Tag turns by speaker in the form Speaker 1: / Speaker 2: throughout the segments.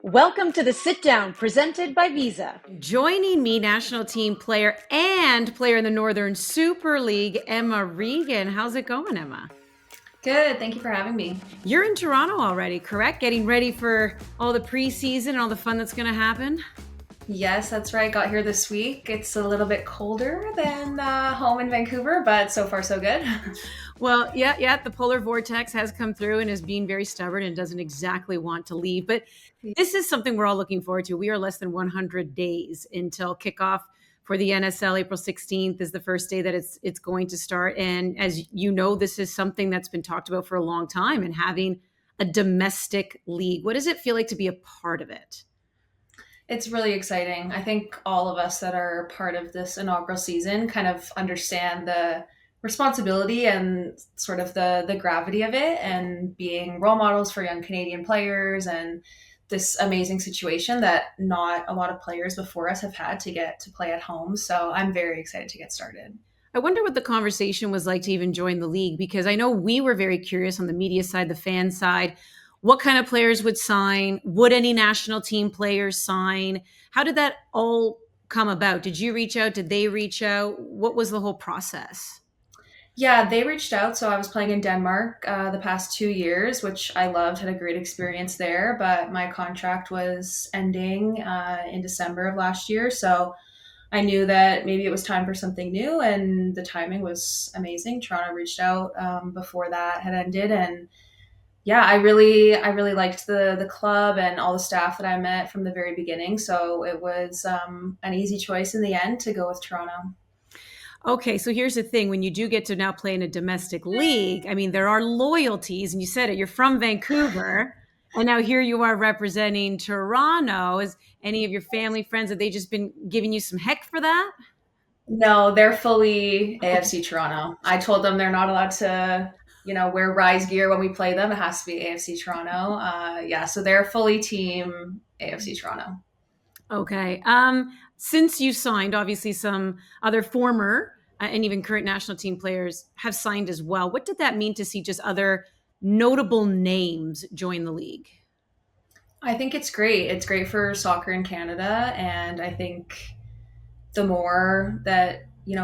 Speaker 1: Welcome to the Sitdown presented by Visa.
Speaker 2: Joining me, national team player and player in the Northern Super League, Emma Regan. How's it going, Emma?
Speaker 3: Good. Thank you for having me.
Speaker 2: You're in Toronto already, correct? Getting ready for all the preseason and all the fun that's going to happen?
Speaker 3: Yes, that's right. Got here this week. It's a little bit colder than home in Vancouver, but so far so good.
Speaker 2: Well, yeah, the polar vortex has come through and is being very stubborn and doesn't exactly want to leave. But this is something we're all looking forward to. We are less than 100 days until kickoff for the NSL. April 16th is the first day that it's going to start. And as you know, this is something that's been talked about for a long time, and having a domestic league. What does it feel like to be a part of it?
Speaker 3: It's really exciting. I think all of us that are part of this inaugural season kind of understand the responsibility and sort of the gravity of it, and being role models for young Canadian players, and this amazing situation that not a lot of players before us have had to get to play at home. So I'm very excited to get started.
Speaker 2: I wonder what the conversation was like to even join the league, because I know we were very curious on the media side, the fan side. What kind of players would sign? Would any national team players sign? How did that all come about? Did you reach out? Did they reach out? What was the whole process?
Speaker 3: Yeah, they reached out. So I was playing in Denmark the past 2 years, which I loved, had a great experience there. But my contract was ending in December of last year. So I knew that maybe it was time for something new, and the timing was amazing. Toronto reached out before that had ended, and yeah, I really liked the club and all the staff that I met from the very beginning. So it was an easy choice in the end to go with Toronto.
Speaker 2: Okay, so here's the thing. When you do get to now play in a domestic league, I mean, there are loyalties, and you said it, you're from Vancouver, and now here you are representing Toronto. Is any of your family, friends, have they just been giving you some heck for that?
Speaker 3: No, they're fully AFC Toronto. I told them they're not allowed to, wear Rise gear when we play them. It has to be AFC Toronto. Yeah, so they're fully team AFC Toronto.
Speaker 2: Okay. Since you signed, obviously some other former and even current national team players have signed as well. What did that mean to see just other notable names join the league?
Speaker 3: I think it's great. It's great for soccer in Canada, and I think the more that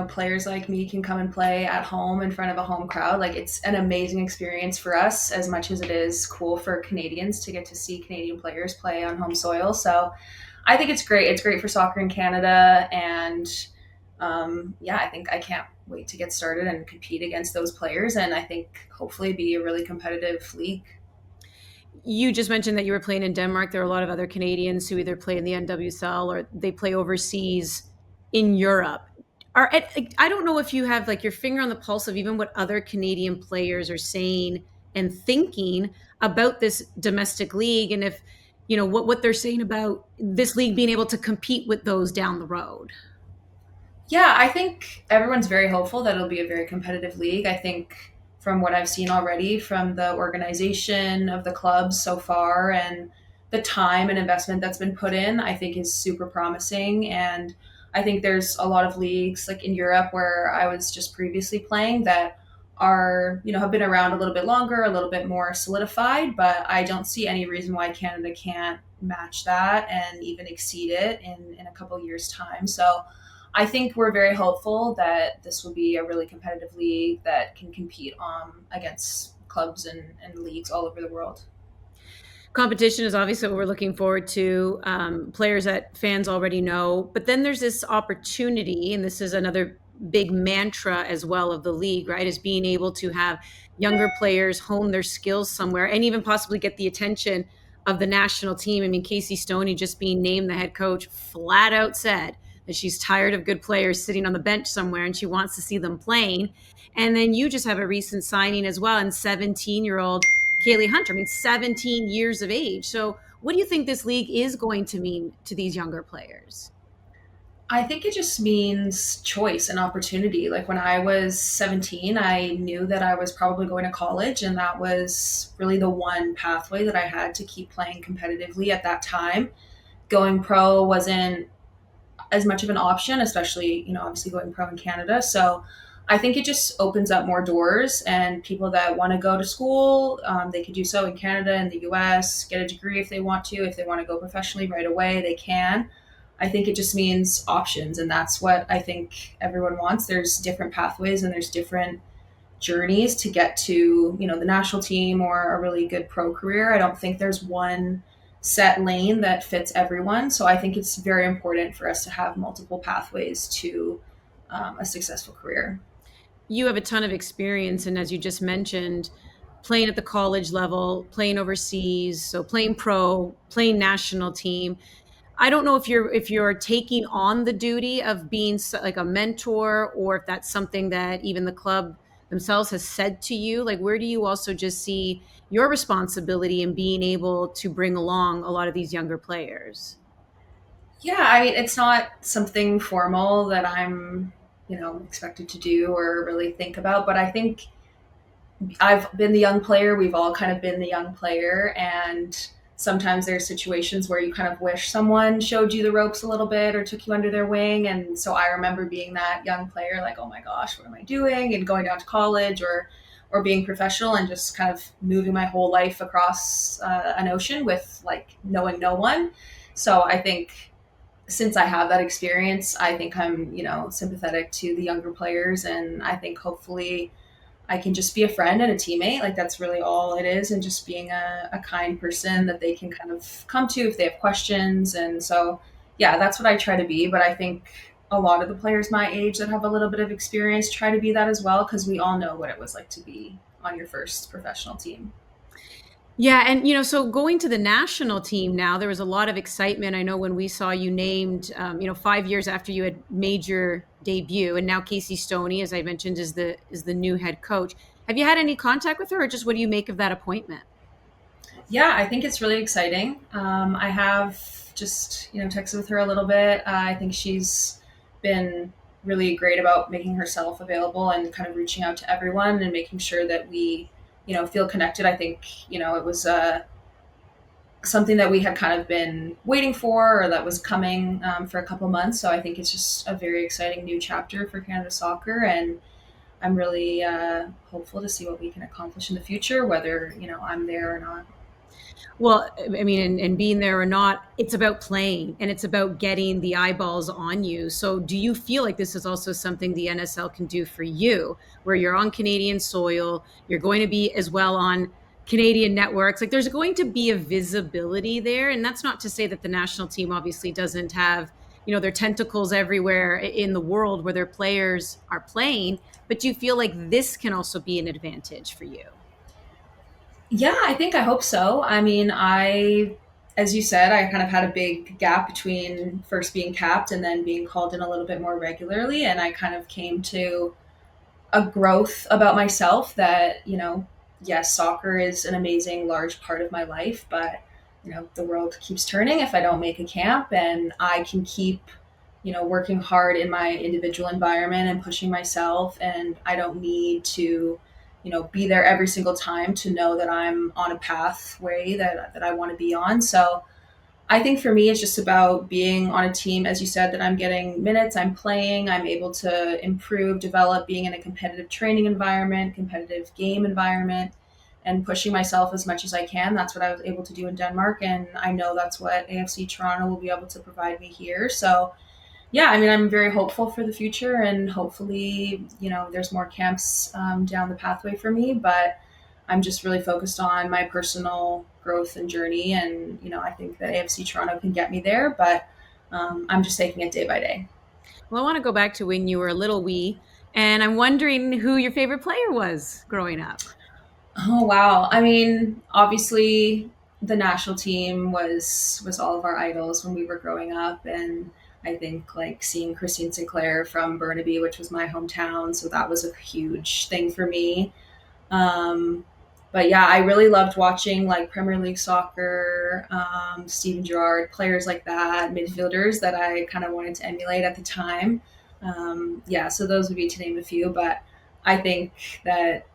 Speaker 3: players like me can come and play at home in front of a home crowd, like, it's an amazing experience for us as much as it is cool for Canadians to get to see Canadian players play on home soil. So I think it's great. It's great for soccer in Canada, and yeah, I think I can't wait to get started and compete against those players, and I think hopefully be a really competitive league.
Speaker 2: You just mentioned that you were playing in Denmark. There are a lot of other Canadians who either play in the NWSL or they play overseas in Europe. I don't know if you have like your finger on the pulse of even what other Canadian players are saying and thinking about this domestic league, and if what they're saying about this league being able to compete with those down the road.
Speaker 3: Yeah, I think everyone's very hopeful that it'll be a very competitive league. I think from what I've seen already from the organization of the clubs so far, and the time and investment that's been put in, I think is super promising. And I think there's a lot of leagues like in Europe where I was just previously playing that are, have been around a little bit longer, a little bit more solidified, but I don't see any reason why Canada can't match that and even exceed it in a couple years' time. So I think we're very hopeful that this will be a really competitive league that can compete against clubs and leagues all over the world.
Speaker 2: Competition is obviously what we're looking forward to. Players that fans already know, but then there's this opportunity, and this is another big mantra as well of the league, right? Is being able to have younger players hone their skills somewhere and even possibly get the attention of the national team. I mean, Casey Stoney just being named the head coach flat out said that she's tired of good players sitting on the bench somewhere and she wants to see them playing. And then you just have a recent signing as well, and 17-year-old Kaylee Hunter. I mean, 17 years of age. So what do you think this league is going to mean to these younger players?
Speaker 3: I think it just means choice and opportunity. Like when I was 17, I knew that I was probably going to college, and that was really the one pathway that I had to keep playing competitively at that time. Going pro wasn't as much of an option, especially, obviously going pro in Canada. So I think it just opens up more doors, and people that want to go to school, they could do so in Canada and the US, get a degree if they want to. If they want to go professionally right away, they can. I think it just means options, and that's what I think everyone wants. There's different pathways and there's different journeys to get to, the national team or a really good pro career. I don't think there's one set lane that fits everyone. So I think it's very important for us to have multiple pathways to a successful career.
Speaker 2: You have a ton of experience, and as you just mentioned, playing at the college level, playing overseas, so playing pro, playing national team. I don't know if you're taking on the duty of being like a mentor, or if that's something that even the club themselves has said to you. Like, where do you also just see your responsibility in being able to bring along a lot of these younger players?
Speaker 3: Yeah, I mean, it's not something formal that I'm, expected to do or really think about, but I think I've been the young player. We've all kind of been the young player. And sometimes there's situations where you kind of wish someone showed you the ropes a little bit or took you under their wing. And so I remember being that young player, like, oh my gosh, what am I doing? And going down to college or being professional and just kind of moving my whole life across an ocean with like knowing no one. So I think since I have that experience, I think I'm, sympathetic to the younger players. And I think hopefully I can just be a friend and a teammate. Like that's really all it is. And just being a kind person that they can kind of come to if they have questions. And so, yeah, that's what I try to be. But I think a lot of the players my age that have a little bit of experience try to be that as well, because we all know what it was like to be on your first professional team.
Speaker 2: Yeah, and so going to the national team now, there was a lot of excitement. I know when we saw you named, 5 years after you had made your debut, and now Casey Stoney, as I mentioned, is the new head coach. Have you had any contact with her, or just what do you make of that appointment?
Speaker 3: Yeah, I think it's really exciting. I have just, texted with her a little bit. I think she's been really great about making herself available and kind of reaching out to everyone and making sure that we, feel connected. I think, it was something that we had kind of been waiting for or that was coming for a couple months. So I think it's just a very exciting new chapter for Canada soccer. And I'm really hopeful to see what we can accomplish in the future, whether, I'm there or not.
Speaker 2: Well, I mean, and being there or not, it's about playing and it's about getting the eyeballs on you. So, do you feel like this is also something the NSL can do for you, where you're on Canadian soil, you're going to be as well on Canadian networks? Like, there's going to be a visibility there. And that's not to say that the national team obviously doesn't have, their tentacles everywhere in the world where their players are playing. But do you feel like this can also be an advantage for you?
Speaker 3: Yeah, I hope so. I mean, as you said, I kind of had a big gap between first being capped and then being called in a little bit more regularly. And I kind of came to a growth about myself that, yes, soccer is an amazing, large part of my life, but, the world keeps turning if I don't make a camp, and I can keep, working hard in my individual environment and pushing myself. And I don't need to, be there every single time to know that I'm on a pathway that I want to be on. So I think for me, it's just about being on a team, as you said, that I'm getting minutes, I'm playing, I'm able to improve, develop, being in a competitive training environment, competitive game environment, and pushing myself as much as I can. That's what I was able to do in Denmark. And I know that's what AFC Toronto will be able to provide me here. So yeah, I mean, I'm very hopeful for the future, and hopefully, there's more camps down the pathway for me. But I'm just really focused on my personal growth and journey, and I think that AFC Toronto can get me there. But I'm just taking it day by day.
Speaker 2: Well, I want to go back to when you were a little wee, and I'm wondering who your favorite player was growing up.
Speaker 3: Oh wow! I mean, obviously, the national team was all of our idols when we were growing up, and I think like seeing Christine Sinclair from Burnaby, which was my hometown, so that was a huge thing for me. Um, but yeah, I really loved watching like Premier League soccer, Steven Gerrard, players like that, midfielders that I kind of wanted to emulate at the time. Yeah, so those would be to name a few, but I think that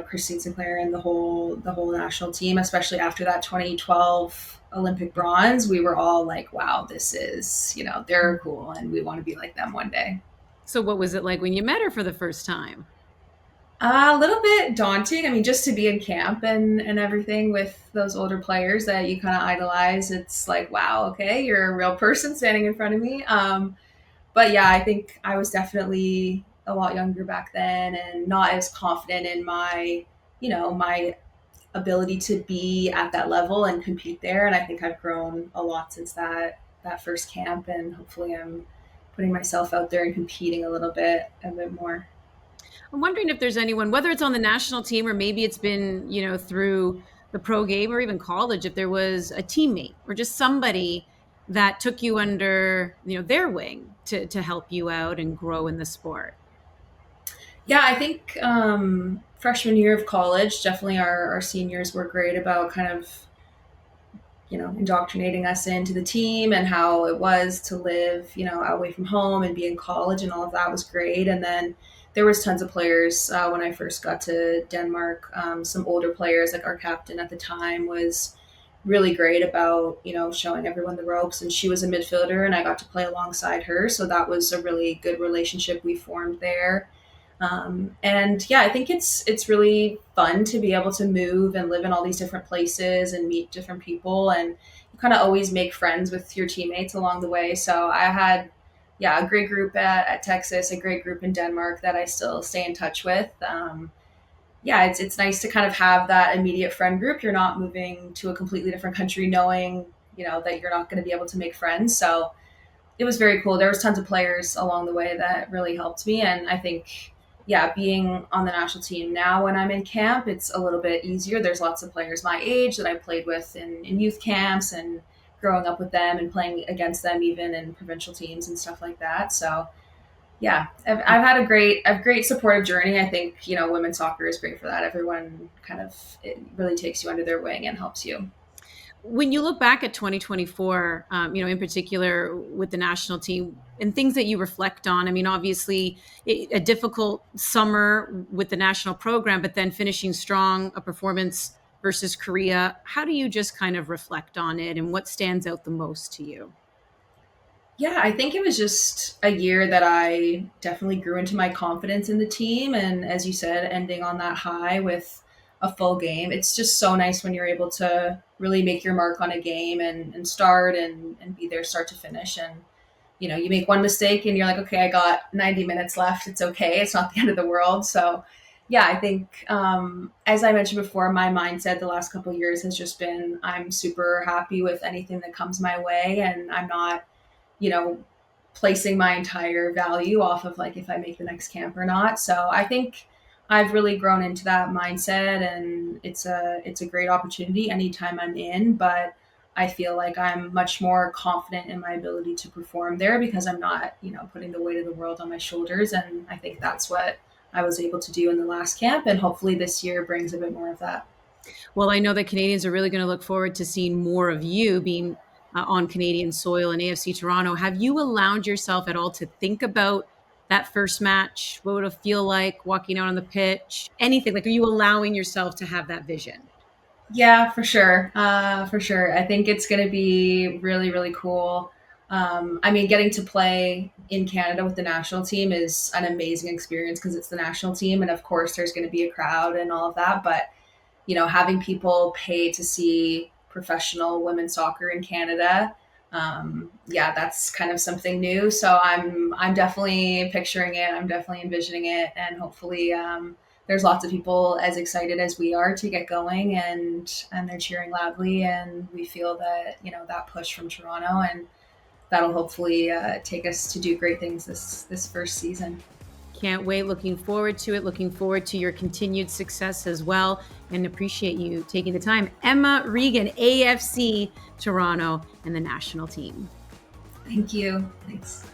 Speaker 3: Christine Sinclair and the whole national team, especially after that 2012 Olympic bronze, we were all like, wow, this is they're cool, and we want to be like them one day.
Speaker 2: So what was it like when you met her for the first time?
Speaker 3: A little bit daunting. I mean, just to be in camp and everything with those older players that you kind of idolize, it's like, wow, okay, you're a real person standing in front of me. But yeah, I think I was definitely a lot younger back then and not as confident in my ability to be at that level and compete there. And I think I've grown a lot since that first camp, and hopefully I'm putting myself out there and competing a bit more.
Speaker 2: I'm wondering if there's anyone, whether it's on the national team or maybe it's been, through the pro game or even college, if there was a teammate or just somebody that took you under, their wing to help you out and grow in the sport.
Speaker 3: Yeah, I think freshman year of college, definitely our seniors were great about kind of indoctrinating us into the team and how it was to live, away from home and be in college, and all of that was great. And then there was tons of players when I first got to Denmark. Some older players, like our captain at the time, was really great about showing everyone the ropes. And she was a midfielder, and I got to play alongside her, so that was a really good relationship we formed there. And yeah, I think it's really fun to be able to move and live in all these different places and meet different people, and you kind of always make friends with your teammates along the way. So I had, yeah, a great group at Texas, a great group in Denmark that I still stay in touch with. Yeah, it's nice to kind of have that immediate friend group. You're not moving to a completely different country knowing that you're not going to be able to make friends. So it was very cool. There was tons of players along the way that really helped me, and I think, yeah, being on the national team now when I'm in camp, it's a little bit easier. There's lots of players my age that I played with in youth camps and growing up with them and playing against them even in provincial teams and stuff like that. So yeah, I've had a great supportive journey. I think women's soccer is great for that. Everyone kind of, it really takes you under their wing and helps you.
Speaker 2: When you look back at 2024, in particular with the national team and things that you reflect on, I mean, obviously a difficult summer with the national program, but then finishing strong, a performance versus Korea. How do you just kind of reflect on it, and what stands out the most to you?
Speaker 3: Yeah, I think it was just a year that I definitely grew into my confidence in the team. And as you said, ending on that high with a full game, it's just so nice when you're able to really make your mark on a game and start and be there start to finish. And, you make one mistake and you're like, okay, I got 90 minutes left. It's okay. It's not the end of the world. So, yeah, I think, as I mentioned before, my mindset the last couple of years has just been I'm super happy with anything that comes my way. And I'm not you know, placing my entire value off of like if I make the next camp or not. So I think I've really grown into that mindset, and it's a great opportunity anytime I'm in, but I feel like I'm much more confident in my ability to perform there because I'm not, putting the weight of the world on my shoulders. And I think that's what I was able to do in the last camp, and hopefully this year brings a bit more of that.
Speaker 2: Well, I know that Canadians are really going to look forward to seeing more of you being on Canadian soil in AFC Toronto. Have you allowed yourself at all to think about that first match? What would it feel like walking out on the pitch? Anything like, are you allowing yourself to have that vision?
Speaker 3: Yeah, for sure. For sure. I think it's going to be really, really cool. I mean, getting to play in Canada with the national team is an amazing experience because it's the national team. And of course, there's going to be a crowd and all of that. But, having people pay to see professional women's soccer in Canada, yeah, that's kind of something new. So I'm definitely picturing it. I'm definitely envisioning it. And hopefully, there's lots of people as excited as we are to get going, and they're cheering loudly, and we feel that that push from Toronto, and that'll hopefully take us to do great things this first season.
Speaker 2: Can't wait. Looking forward to it. Looking forward to your continued success as well, and appreciate you taking the time. Emma Regan, AFC Toronto, and the national team.
Speaker 3: Thank you. Thanks.